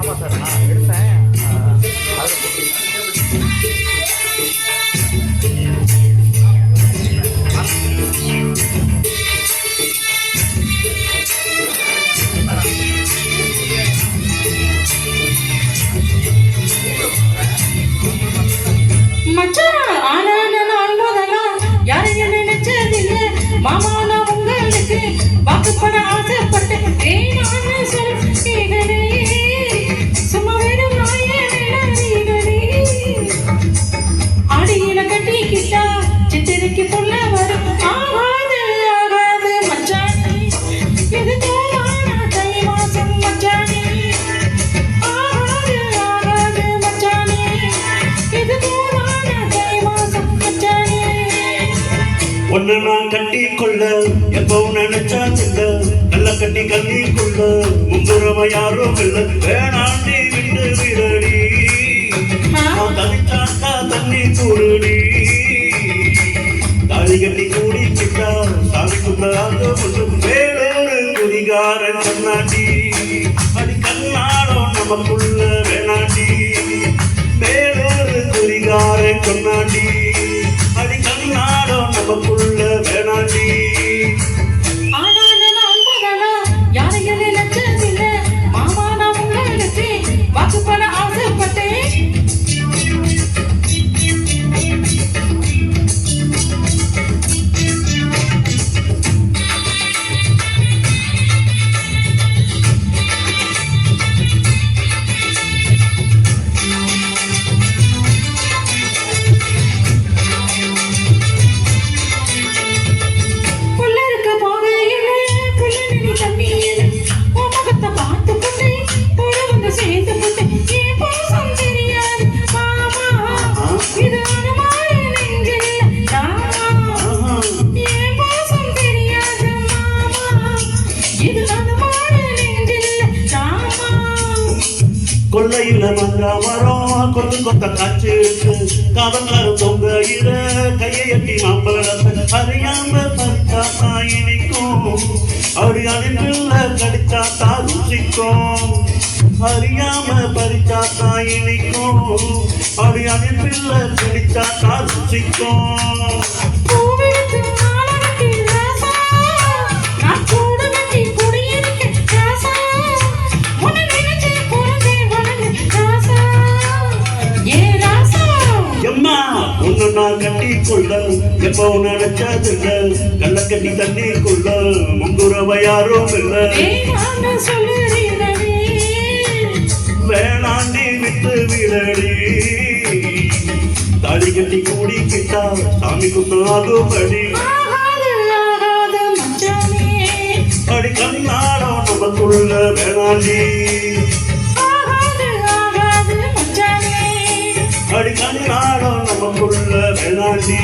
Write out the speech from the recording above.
ஆமாம் சார், நான் எடுத்தேன். மச்சான் ஆனா நான் போதெல்லாம் யாரையும் நினைச்சதில்லை மாமா. நான் உங்களுக்கு வாக்குப்பட ஆசைப்பட்டேன். வேணான்னு சொல்லுங்களே, சும்மா வெறும் நாயகளே. அடியில கட்டிக்கிட்டா சித்திரைக்கு பொண்ண வரும். ஆகாது ஆகாது மச்சானே, இது தோலான தை மாசம் மச்சானே. ஆகாது ஆகாது மச்சானே, இது தோலான தை மாசம் மச்சானே. ஒன்னு நான் கட்டி கொள்ள எப்பவும் நினைச்சாதில்ல, நல்ல கட்டி கல்லிக்குள்ள முங்குறவ யாரும் இல்ல. வேணாண்டி விட்டு விடடி, நான் தனிச்சாக்கா தண்ணி கூடுடி. தாலி கட்டி கூடிக்கிட்டா சாமிக்குள்ள வேறொரு குதிகாரன் கண்ணாடி. அடி கண்ணாடம் நமக்குள்ள வேணாண்டி, வேறொரு குதிகாரன் கண்ணாடி. அடி கண்ணாடம் நமக்குள்ள வேணாண்டி. யாரையும் நினைச்சதில்லை மாமா. நான் உங்களுக்கு வாக்குப்பட ஆசைப்பட்டேன். கொள்ளையில மங்கா மரம் கொத்து கொத்த காய்ச்சி காவல்காரன் தொங்கையில கையை எட்டி மாம்பழத்தை அறியாம பறிச்சா தாயினிக்கும். அப்படி அணிப்பில்ல கடிச்சா தான் ருசிக்கும். அறியாம பறிச்சா தாயினிக்கும். அப்படி அணிப்பில்ல கடிச்சா தான் ருசிக்கும். நான் கட்டி கொள்ள எப்பவும் நினைச்சதில்ல, கள்ள கட்டி தண்ணி கொள்ள முங்குறவ யாரும் இல்ல. வேணாண்டி விட்டு விடடி, தாலி கட்டி கூடிக்கிட்டா சாமிக்குள்ள ஆகும்படி. அடி கண்ணாடம் நமக்குள்ள வேணாண்டி, அடி கண்ணாடம் நமக்குள்ள வேணாண்டி.